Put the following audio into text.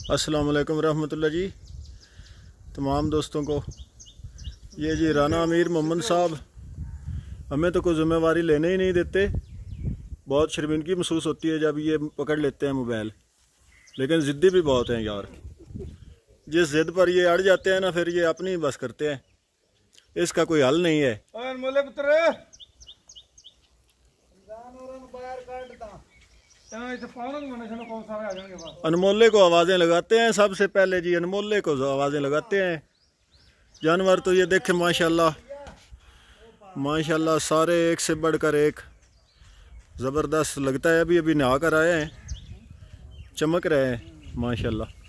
अस्सलाम वालेकुम रहमतुल्लाह जी। तमाम दोस्तों को ये जी राना अमीर मोहम्मद साहब हमें तो कोई ज़िम्मेवारी लेने ही नहीं देते। बहुत शर्मिंदगी महसूस होती है जब ये पकड़ लेते हैं मोबाइल, लेकिन ज़िद्दी भी बहुत हैं यार। जिस ज़िद पर ये अड़ जाते हैं ना, फिर ये अपनी बस करते हैं, इसका कोई हल नहीं है। अनमोले को आवाज़ें लगाते हैं, सबसे पहले जी अनमोले को आवाज़ें लगाते हैं। जानवर तो ये देखे माशाल्लाह माशाल्लाह सारे एक से बढ़कर एक ज़बरदस्त लगता है। अभी अभी नहा कर आए हैं, चमक रहे हैं माशाल्लाह।